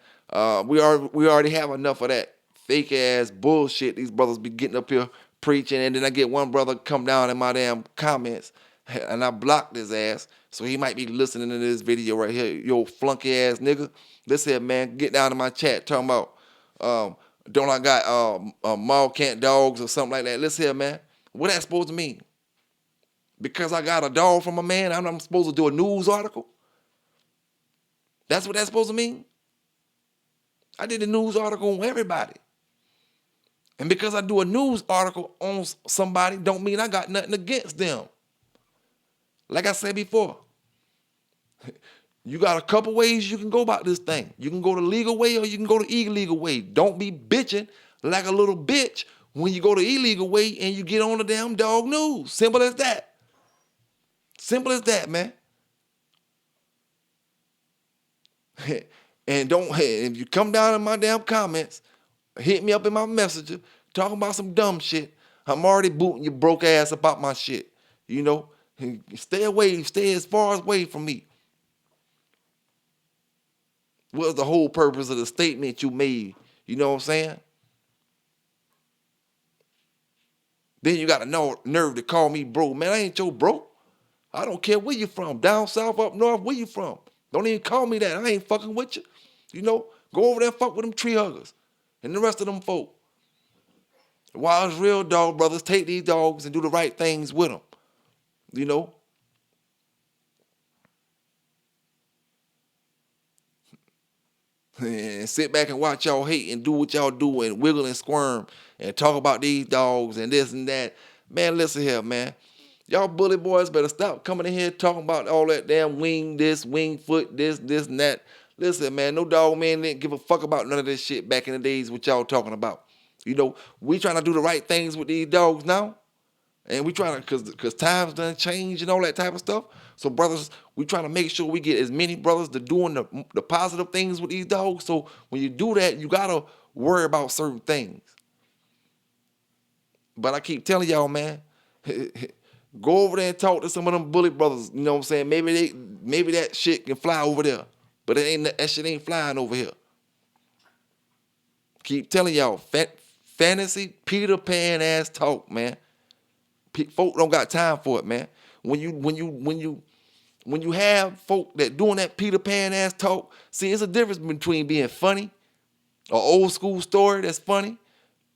We already have enough of that fake ass bullshit these brothers be getting up here preaching, and then I get one brother come down in my damn comments, and I blocked his ass, so he might be listening to this video right here. Yo, flunky ass nigga, listen here, man, get down in my chat talking about don't I got mall can't dogs or something like that. Listen here, man, what that supposed to mean? Because I got a dog from a man, I'm supposed to do a news article? That's what that's supposed to mean? I did a news article on everybody. And because I do a news article on somebody don't mean I got nothing against them. Like I said before, you got a couple ways you can go about this thing. You can go the legal way or you can go the illegal way. Don't be bitching like a little bitch when you go the illegal way and you get on the damn dog news. Simple as that. Simple as that, man. And if you come down in my damn comments, hit me up in my messenger, talking about some dumb shit, I'm already booting your broke ass about my shit. You know, stay away, stay as far away from me. What's the whole purpose of the statement you made? You know what I'm saying? Then you got a nerve to call me bro. Man, I ain't your bro. I don't care where you from. Down south, up north, where you from? Don't even call me that. I ain't fucking with you. You know, go over there and fuck with them tree huggers and the rest of them folk. While it's real dog brothers, take these dogs and do the right things with them. You know? And sit back and watch y'all hate and do what y'all do and wiggle and squirm and talk about these dogs and this and that. Man, listen here, man. Y'all bully boys better stop coming in here talking about all that damn wing this, wing foot, this and that. Listen, man, no dog man didn't give a fuck about none of this shit back in the days what y'all talking about. You know, we trying to do the right things with these dogs now. And we trying to, cause times done change and all that type of stuff. So brothers, we trying to make sure we get as many brothers to doing the positive things with these dogs. So when you do that, you gotta worry about certain things. But I keep telling y'all, man, go over there and talk to some of them bully brothers. You know what I'm saying? Maybe that shit can fly over there, but that shit ain't flying over here. Keep telling y'all, fantasy Peter Pan ass talk, man. Folk don't got time for it, man. When you have folk that doing that Peter Pan ass talk, see, it's a difference between being funny, an old school story that's funny.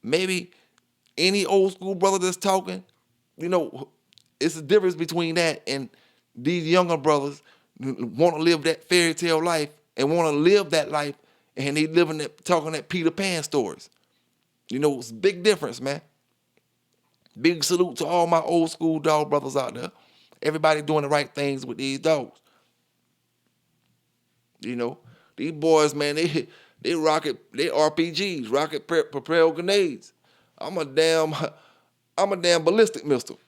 Maybe any old school brother that's talking, you know, it's a difference between that and these younger brothers want to live that fairy tale life and want to live that life, and they living that talking that Peter Pan stories. You know, it's a big difference, man. Big salute to all my old school dog brothers out there. Everybody doing the right things with these dogs. You know, these boys, man, they RPGs, rocket propelled grenades. I'm a damn ballistic missile.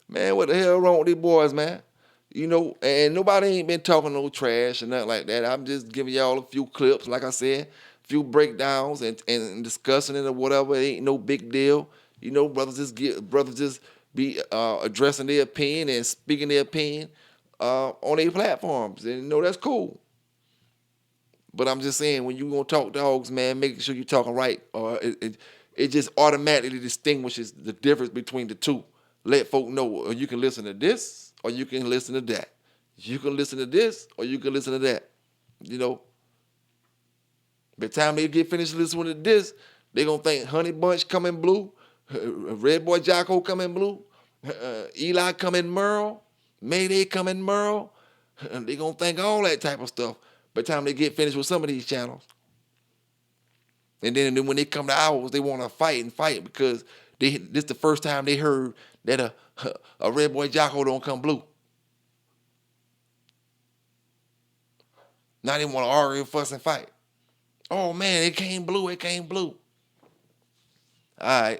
Man, what the hell wrong with these boys, man? You know, and nobody ain't been talking no trash or nothing like that. I'm just giving y'all a few clips, like I said, a few breakdowns and discussing it or whatever. It ain't no big deal. You know, brothers just be addressing their opinion and speaking their opinion on their platforms. And you know, that's cool. But I'm just saying, when you gonna talk dogs, man, make sure you're talking right. It just automatically distinguishes the difference between the two. Let folk know, or you can listen to this, or you can listen to that. You can listen to this, or you can listen to that. You know. By the time they get finished listening to this, they gonna think Honey Bunch coming blue, Red Boy Jocko coming blue, Eli coming Merle, Mayday coming Merle. They gonna think all that type of stuff by the time they get finished with some of these channels. And then when they come to ours, they want to fight because this the first time they heard that a Red Boy Jocko don't come blue. Now they want to argue, fuss, and fight. Oh man, it came blue. All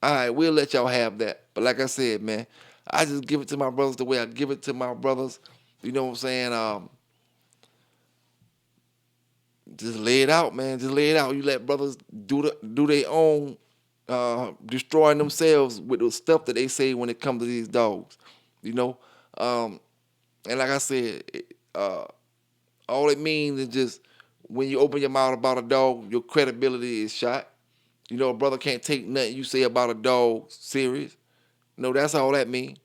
right, we'll let y'all have that. But like I said, man, I just give it to my brothers the way I give it to my brothers. You know what I'm saying? Just lay it out, man. Just lay it out. You let brothers do their own destroying themselves with the stuff that they say when it comes to these dogs. You know? And like I said, all it means is just when you open your mouth about a dog, your credibility is shot. You know, a brother can't take nothing you say about a dog serious. No, that's all that mean.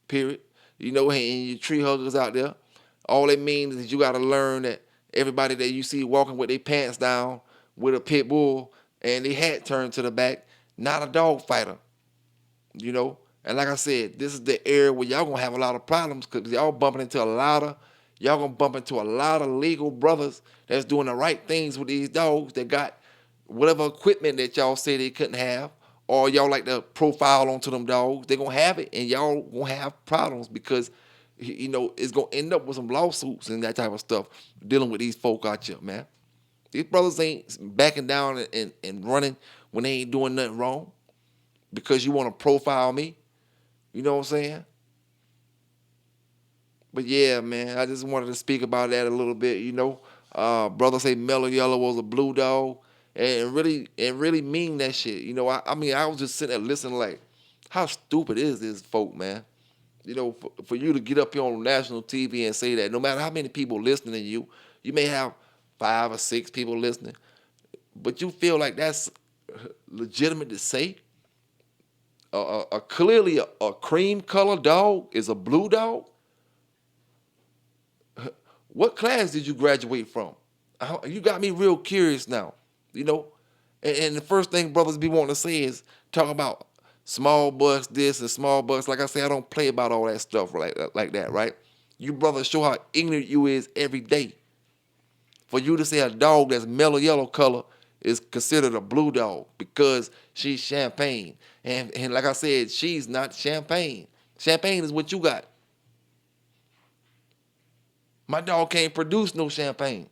Period. You know, and your tree huggers out there, all it means is you got to learn that everybody that you see walking with their pants down with a pit bull and their hat turned to the back, not a dog fighter. You know, and like I said, this is the area where y'all gonna have a lot of problems because y'all gonna bump into a lot of legal brothers that's doing the right things with these dogs that got whatever equipment that y'all say they couldn't have, or y'all like to profile onto them dogs. They gonna have it, and y'all gonna have problems because you know it's gonna end up with some lawsuits and that type of stuff dealing with these folk out here, man. These brothers ain't backing down and running when they ain't doing nothing wrong because you want to profile me. You know what I'm saying? But yeah, man, I just wanted to speak about that a little bit. You know, brother say Mellow Yellow was a blue dog, and really mean that shit. You know, I mean, I was just sitting there listening, like, how stupid is this folk, man? You know, for you to get up here on national TV and say that, no matter how many people listening to you, you may have 5 or 6 people listening, but you feel like that's legitimate to say. Clearly a cream colored dog is a blue dog. What class did you graduate from? You got me real curious now, you know. And the first thing brothers be wanting to say is talk about small bucks this and small bucks. Like I say, I don't play about all that stuff like that, right? You brothers show how ignorant you is every day. For you to say a dog that's mellow yellow color is considered a blue dog because she's champagne. And like I said, she's not champagne. Champagne is what you got. My dog can't produce no champagne.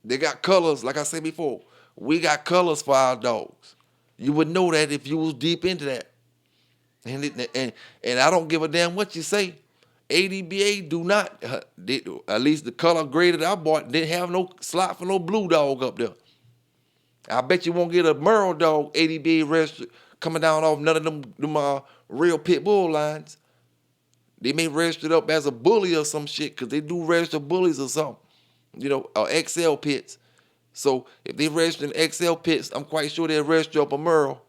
They got colors, like I said before. We got colors for our dogs. You would know that if you was deep into that. And I don't give a damn what you say. ADBA do not, at least the color grade that I bought, didn't have no slot for no blue dog up there. I bet you won't get a Merle dog ADBA registered coming down off none of them real pit bull lines. They may register it up as a bully or some shit because they do register bullies or something, you know, or XL pits. So if they register in XL pits, I'm quite sure they'll register up a Merle.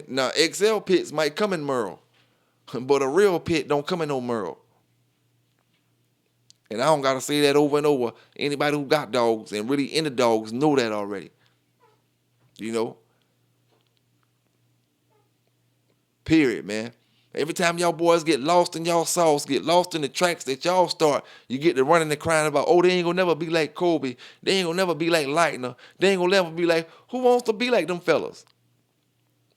Now, XL pits might come in Merle, but a real pit don't come in no Merle. And I don't got to say that over and over. Anybody who got dogs and really into dogs know that already. You know? Period, man. Every time y'all boys get lost in y'all sauce, get lost in the tracks that y'all start, you get to running and crying about, oh, they ain't gonna never be like Kobe. They ain't gonna never be like Lightner. They ain't gonna never be like, who wants to be like them fellas?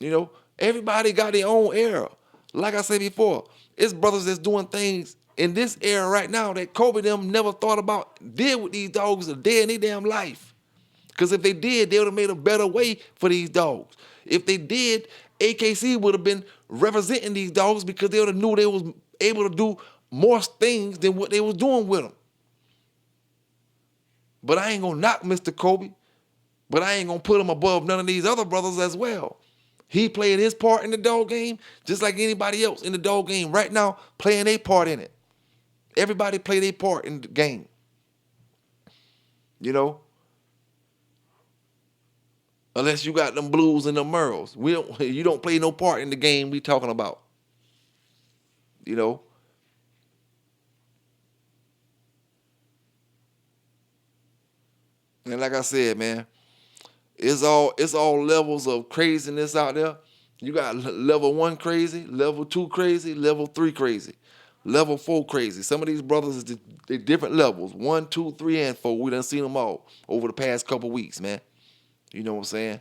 You know, everybody got their own era. Like I said before, it's brothers that's doing things in this era right now that Kobe them never thought about, did with these dogs a day in their damn life. Because if they did, they would have made a better way for these dogs. If they did, AKC would have been representing these dogs because they would have knew they was able to do more things than what they was doing with them. But I ain't going to knock Mr. Kobe. But I ain't going to put him above none of these other brothers as well. He played his part in the dog game just like anybody else in the dog game right now playing their part in it. Everybody play their part in the game. You know? Unless you got them blues and them Merles. You don't play no part in the game we talking about. You know? And like I said, man, it's all levels of craziness out there. You got level 1 crazy, level 2 crazy, level 3 crazy, level 4 crazy. Some of these brothers they different levels. 1, 2, 3, and 4. We done seen them all over the past couple weeks, man. You know what I'm saying?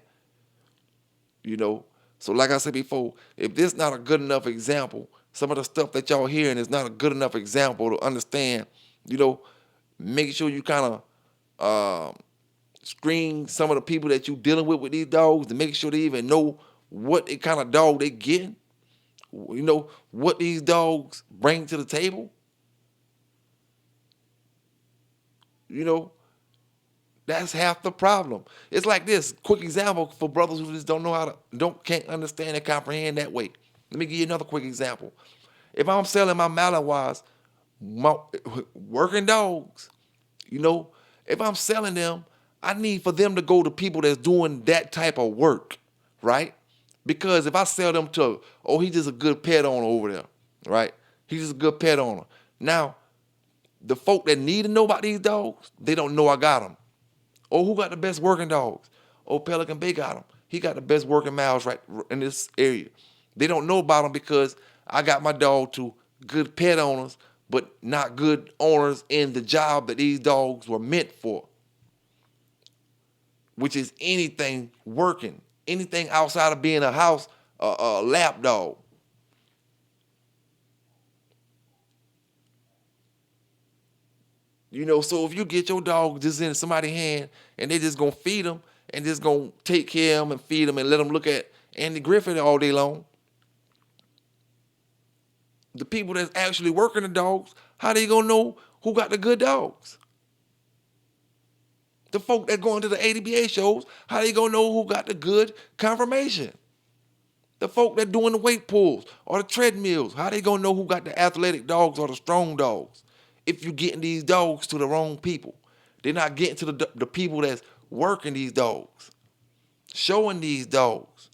You know, so like I said before, if this not a good enough example, some of the stuff that y'all hearing is not a good enough example to understand, you know, make sure you kind of screen some of the people that you dealing with these dogs to make sure they even know what kind of dog they getting, you know, what these dogs bring to the table. You know, that's half the problem. It's like this, quick example for brothers who just don't know how to, can't understand and comprehend that way. Let me give you another quick example. If I'm selling my Malinois My working dogs, you know, if I'm selling them, I need for them to go to people that's doing that type of work, right? Because if I sell them to, oh, he's just a good pet owner over there, right? He's just a good pet owner. Now, the folk that need to know about these dogs, they don't know I got them. Oh, who got the best working dogs? Oh, Pelican Bay got them. He got the best working miles right in this area. They don't know about them because I got my dog to good pet owners, but not good owners in the job that these dogs were meant for, which is anything working, anything outside of being a house, a lap dog. You know, so if you get your dog just in somebody's hand and they just gonna feed them and just gonna take care of them and feed them and let them look at Andy Griffith all day long, the people that's actually working the dogs, how they gonna know who got the good dogs? The folk that going to the ADBA shows, how they gonna know who got the good confirmation? The folk that doing the weight pulls or the treadmills, how they gonna know who got the athletic dogs or the strong dogs? If you're getting these dogs to the wrong people, they're not getting to the people that's working these dogs, showing these dogs.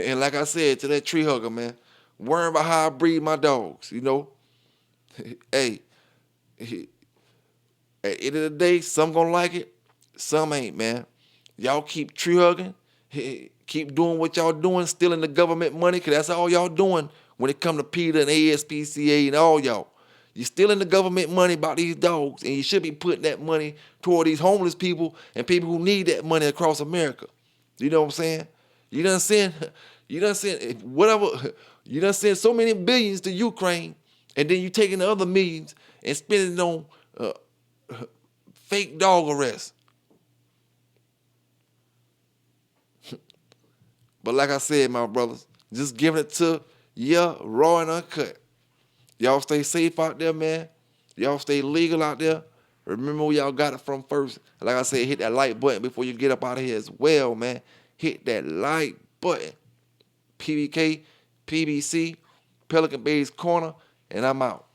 And like I said to that tree hugger, man, worrying about how I breed my dogs, you know. Hey, at the end of the day, some gonna like it, some ain't, man. Y'all keep tree hugging, keep doing what y'all doing, stealing the government money, because that's all y'all doing when it come to PETA and ASPCA and all y'all. You're stealing the government money about these dogs, and you should be putting that money toward these homeless people and people who need that money across America. You know what I'm saying? You done send whatever, you done send so many billions to Ukraine, and then you taking the other millions and spending it on fake dog arrests. But like I said, my brothers, just giving it to you raw and uncut. Y'all stay safe out there, man. Y'all stay legal out there. Remember where y'all got it from first. Like I said, hit that like button before you get up out of here as well, man. Hit that like button. PBK, PBC, Pelican Bay's Corner, and I'm out.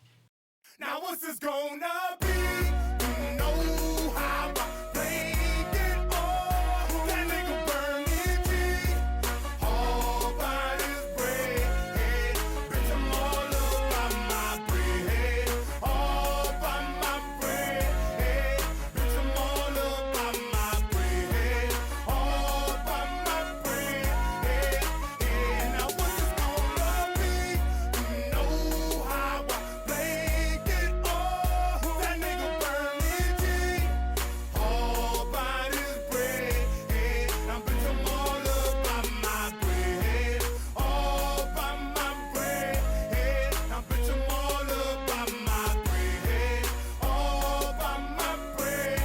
Now what's this gonna be? You know how I played it all. That nigga burning G. All by his bread. Bitch, I'm all up by my bread. All by my bread. Bitch, I'm all up by my bread. All by my bread. Now what's this gonna be? You know how I played it all. That nigga burning G. All by his bread. Now bitch, I'm all up by my bread. All by my bread. Now bitch, I'm all up by my bread. All by my bread.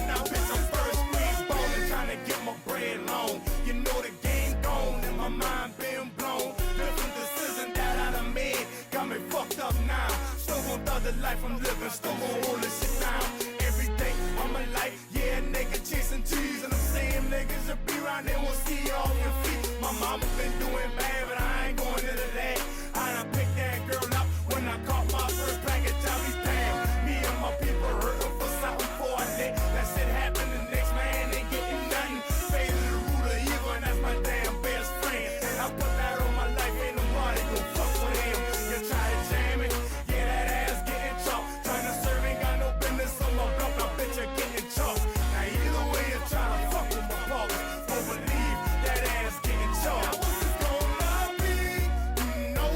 Now bitch, I'm first week ballin', trying to get my bread long. You know the game gone and my mind been blown. Different decisions that I done made got me fucked up now. Still gon' thug the life I'm living, still gon' hold this shit down. Every day of my life, yeah, nigga chasing trees. And the same niggas that be around there will see you off your feet. My mama been doing bad, but I ain't going into that. I done picked that girl up when I caught my first package. I be damn, me and my people hurting for something for a day. That shit happened, the next man ain't getting nothing. Fade to the root of evil, and that's my damn best friend. And I put that on my life, ain't nobody gon' fuck with him. You try to jam it, yeah, that ass getting chopped. Trying to serve ain't got no business on my block, now bitch, you're getting chopped. Now either way you try to fuck with my pockets, don't believe that ass getting chopped. Now what's this gonna be? You know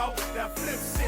out that flip shit.